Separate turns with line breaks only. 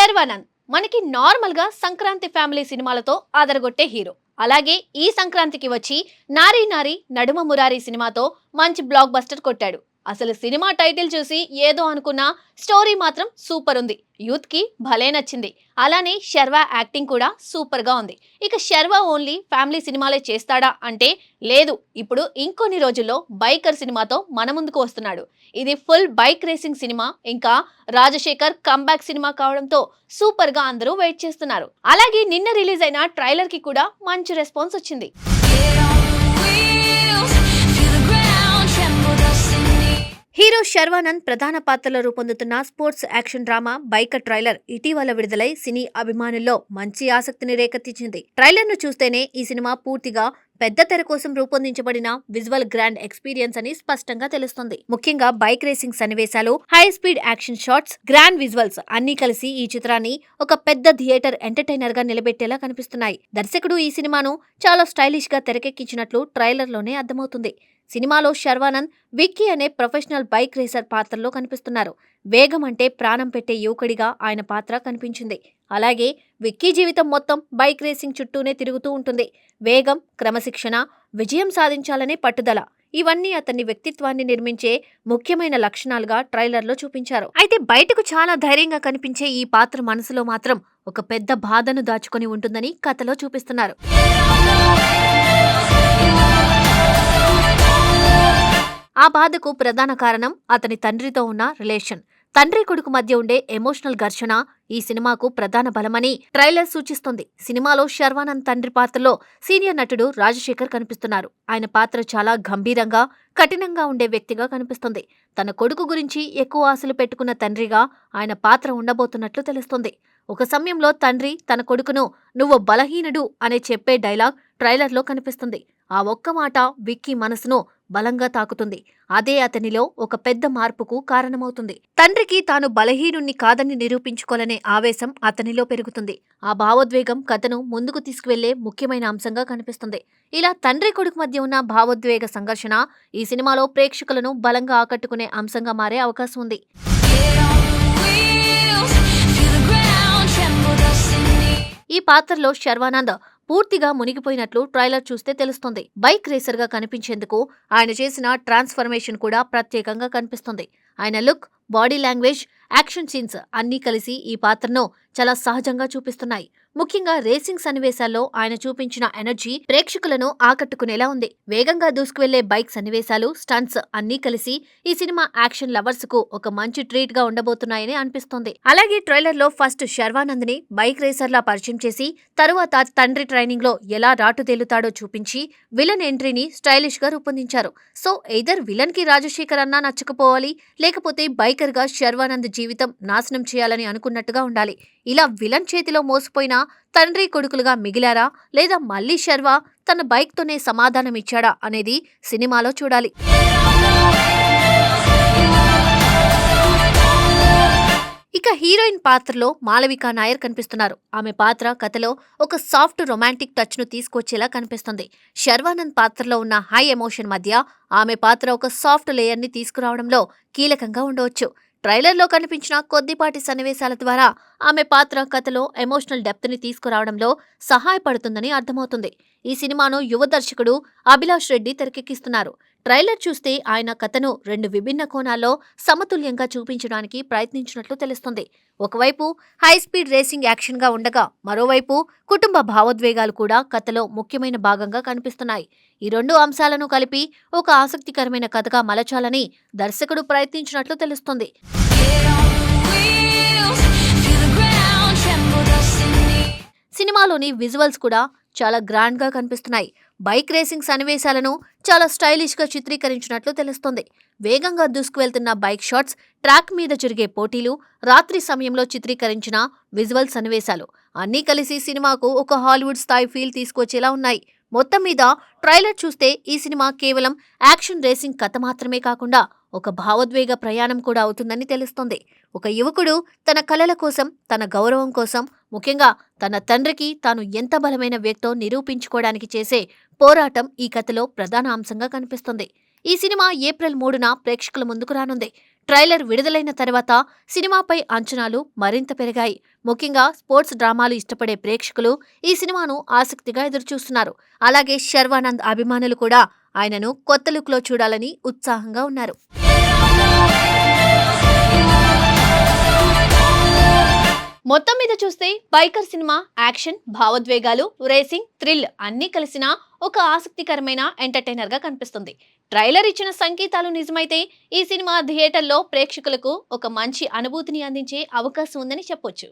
శర్వానంద్ మనకి నార్మల్ గా సంక్రాంతి ఫ్యామిలీ సినిమాలతో ఆదరగొట్టే హీరో. అలాగే ఈ సంక్రాంతికి వచ్చి నారీ నారీ నడుమ మురారి సినిమాతో మంచి బ్లాక్ బస్టర్ కొట్టాడు. అసలు సినిమా టైటిల్ చూసి ఏదో అనుకున్నా స్టోరీ మాత్రం సూపర్ ఉంది. యూత్ కి భలే నచ్చింది. అలానే శర్వా యాక్టింగ్ కూడా సూపర్ గా ఉంది. ఇక శర్వా ఓన్లీ ఫ్యామిలీ సినిమాలే చేస్తాడా అంటే లేదు. ఇప్పుడు ఇంకొన్ని రోజుల్లో బైకర్ సినిమాతో మన ముందుకు వస్తున్నాడు. ఇది ఫుల్ బైక్ రేసింగ్ సినిమా. ఇంకా రాజశేఖర్ కంబ్యాక్ సినిమా కావడంతో సూపర్ గా అందరూ వెయిట్ చేస్తున్నారు. అలాగే నిన్న రిలీజ్ అయిన ట్రైలర్ కి కూడా మంచి రెస్పాన్స్ వచ్చింది. హీరో శర్వానంద్ ప్రధాన పాత్రలో రూపొందుతున్న sports action drama biker trailer ఇటీవల విడుదలై సినీ అభిమానుల్లో మంచి ఆసక్తిని రేకెత్తించింది. ట్రైలర్ ను చూస్తేనే ఈ సినిమా పూర్తిగా పెద్ద తెర కోసం రూపొందించబడిన విజువల్ గ్రాండ్ ఎక్స్పీరియన్స్ అని స్పష్టంగా తెలుస్తుంది. ముఖ్యంగా బైక్ రేసింగ్ సన్నివేశాలు, high speed action shots, grand visuals అన్ని కలిసి ఈ చిత్రాన్ని ఒక పెద్ద థియేటర్ ఎంటర్టైనర్ గా నిలబెట్టేలా కనిపిస్తున్నాయి. దర్శకుడు ఈ సినిమాను చాలా స్టైలిష్ గా తెరకెక్కించినట్లు ట్రైలర్ లోనే అర్థమవుతుంది. సినిమాలో శర్వానంద్ విక్కీ అనే ప్రొఫెషనల్ బైక్ రేసర్ పాత్రలో కనిపిస్తున్నారు. వేగం అంటే ప్రాణం పెట్టే యువకుడిగా ఆయన పాత్ర కనిపించింది. అలాగే విక్కీ జీవితం మొత్తం బైక్ రేసింగ్ చుట్టూనే తిరుగుతూ ఉంటుంది. వేగం, క్రమశిక్షణ, విజయం సాధించాలనే పట్టుదల ఇవన్నీ అతని వ్యక్తిత్వాన్ని నిర్మించే ముఖ్యమైన లక్షణాలుగా ట్రైలర్లో చూపించారు. అయితే బయటకు చాలా ధైర్యంగా కనిపించే ఈ పాత్ర మనసులో మాత్రం ఒక పెద్ద బాధను దాచుకొని ఉంటుందని కథలో చూపిస్తున్నారు. ఆ బాధకు ప్రధాన కారణం అతని తండ్రితో ఉన్న రిలేషన్. తండ్రి కొడుకు మధ్య ఉండే ఎమోషనల్ ఘర్షణ ఈ సినిమాకు ప్రధాన బలమని ట్రైలర్ సూచిస్తుంది. సినిమాలో శర్వానంద్ తండ్రి పాత్రలో సీనియర్ నటుడు రాజశేఖర్ కనిపిస్తున్నారు. ఆయన పాత్ర చాలా గంభీరంగా, కఠినంగా ఉండే వ్యక్తిగా కనిపిస్తుంది. తన కొడుకు గురించి ఎక్కువ ఆశలు పెట్టుకున్న తండ్రిగా ఆయన పాత్ర ఉండబోతున్నట్లు తెలుస్తుంది. ఒక సమయంలో తండ్రి తన కొడుకును "నువ్వు బలహీనుడు" అనే చెప్పే డైలాగ్ ట్రైలర్లో కనిపిస్తుంది. ఆ ఒక్క మాట విక్కీ మనసును బలంగా తాకుతుంది. అదే అతనిలో ఒక పెద్ద మార్పుకు కారణమవుతుంది. తండ్రికి తాను బలహీనుణ్ణి కాదని నిరూపించుకోవాలనే ఆవేశం అతనిలో పెరుగుతుంది. ఆ భావోద్వేగం కథను ముందుకు తీసుకువెళ్లే ముఖ్యమైన అంశంగా కనిపిస్తుంది. ఇలా తండ్రి కొడుకు మధ్య ఉన్న భావోద్వేగ సంఘర్షణ ఈ సినిమాలో ప్రేక్షకులను బలంగా ఆకట్టుకునే అంశంగా మారే అవకాశం ఉంది. ఈ పాత్రలో శర్వానంద్ పూర్తిగా మునిగిపోయినట్లు ట్రైలర్ చూస్తే తెలుస్తుంది. బైక్ రేసర్ గా కనిపించేందుకు ఆయన చేసిన ట్రాన్స్ఫర్మేషన్ కూడా ప్రత్యేకంగా కనిపిస్తుంది. ఆయన look, body language, action scenes అన్నీ కలిసి ఈ పాత్రను చాలా సహజంగా చూపిస్తున్నాయి. ముఖ్యంగా రేసింగ్ సన్నివేశాల్లో ఆయన చూపించిన ఎనర్జీ ప్రేక్షకులను ఆకట్టుకునేలా ఉంది. వేగంగా దూసుకువెళ్లే బైక్ సన్నివేశాలు, స్టంట్స్ అన్నీ కలిసి ఈ సినిమా యాక్షన్ లవర్స్ కు ఒక మంచి ట్రీట్ గా ఉండబోతున్నాయని అనిపిస్తోంది. అలాగే ట్రైలర్ లో ఫస్ట్ శర్వానంద్ ని బైక్ రేసర్ లా పరిచయం చేసి తరువాత తండ్రి ట్రైనింగ్ లో ఎలా రాటుదేలుతాడో చూపించి విలన్ ఎంట్రీని స్టైలిష్ గా రూపొందించారు. సో ఎయిదర్ విలన్ కి రాజశేఖర్ అన్నా నచ్చకపోవాలి, లేకపోతే బైకర్ గా శర్వానంద్ జీవితం నాశనం చేయాలని అనుకున్నట్టుగా ఉండాలి. ఇలా విలన్ చేతిలో మోసపోయిన తండ్రి కొడుకులుగా మిగిలారా, లేదా మళ్లీ శర్వా తన బైక్తోనే సమాధానమిచ్చాడా అనేది సినిమాలో చూడాలి. ఇక హీరోయిన్ పాత్రలో మాళవిక నాయర్ కనిపిస్తున్నారు. ఆమె పాత్ర కథలో ఒక సాఫ్ట్ రొమాంటిక్ టచ్ ను తీసుకొచ్చేలా కనిపిస్తుంది. శర్వానంద్ పాత్రలో ఉన్న హై ఎమోషన్ మధ్య ఆమె పాత్ర ఒక సాఫ్ట్ లేయర్ ని తీసుకురావడంలో కీలకంగా ఉండవచ్చు. ట్రైలర్లో కనిపించిన కొద్దిపాటి సన్నివేశాల ద్వారా ఆమె పాత్ర కథలో ఎమోషనల్ డెప్త్ ని తీసుకురావడంలో సహాయపడుతుందని అర్థమవుతుంది. ఈ సినిమాను యువ దర్శకుడు అభిలాష్ రెడ్డి తెరకెక్కిస్తున్నారు. ట్రైలర్ చూస్తే ఆయన కథను రెండు విభిన్న కోణాల్లో సమతుల్యంగా చూపించడానికి ప్రయత్నించినట్లు తెలుస్తుంది. ఒకవైపు హై స్పీడ్ రేసింగ్ యాక్షన్ గా ఉండగా, మరోవైపు కుటుంబ భావోద్వేగాలు కూడా కథలో ముఖ్యమైన భాగంగా కనిపిస్తున్నాయి. ఈ రెండు అంశాలను కలిపి ఒక ఆసక్తికరమైన కథగా మలచాలని దర్శకుడు ప్రయత్నించినట్లు తెలుస్తుంది. సినిమాలోని విజువల్స్ కూడా చాలా గ్రాండ్ గా కనిపిస్తున్నాయి. బైక్ రేసింగ్ సన్నివేశాలను చాలా స్టైలిష్ గా చిత్రీకరించినట్లు తెలుస్తోంది. వేగంగా దూసుకువెళ్తున్న బైక్ షాట్స్, ట్రాక్ మీద జరిగే పోటీలు, రాత్రి సమయంలో చిత్రీకరించిన విజువల్ సన్నివేశాలు అన్నీ కలిసి సినిమాకు ఒక హాలీవుడ్ స్థాయి ఫీల్ తీసుకొచ్చేలా ఉన్నాయి. మొత్తం మీద ట్రైలర్ చూస్తే ఈ సినిమా కేవలం యాక్షన్ రేసింగ్ కథ మాత్రమే కాకుండా ఒక భావోద్వేగ ప్రయాణం కూడా అవుతుందని తెలుస్తోంది. ఒక యువకుడు తన కలల కోసం, తన గౌరవం కోసం, ముఖ్యంగా తన తండ్రికి తాను ఎంత బలమైన వ్యక్తో నిరూపించుకోవడానికి చేసే పోరాటం ఈ కథలో ప్రధాన అంశంగా కనిపిస్తుంది. ఈ సినిమా ఏప్రిల్ 3న ప్రేక్షకుల ముందుకు రానుంది. ట్రైలర్ విడుదలైన తర్వాత సినిమాపై అంచనాలు మరింత పెరిగాయి. ముఖ్యంగా స్పోర్ట్స్ డ్రామాలు ఇష్టపడే ప్రేక్షకులు ఈ సినిమాను ఆసక్తిగా ఎదురుచూస్తున్నారు. అలాగే శర్వానంద్ అభిమానులు కూడా ఆయనను కొత్త లుక్లో చూడాలని ఉత్సాహంగా ఉన్నారు. మొత్తం మీద చూస్తే బైకర్ సినిమా యాక్షన్, భావోద్వేగాలు, రేసింగ్, థ్రిల్ అన్నీ కలిసిన ఒక ఆసక్తికరమైన ఎంటర్టైనర్ గా కనిపిస్తుంది. ట్రైలర్ ఇచ్చిన సంకేతాలు నిజమైతే ఈ సినిమా థియేటర్లో ప్రేక్షకులకు ఒక మంచి అనుభూతిని అందించే అవకాశం ఉందని చెప్పొచ్చు.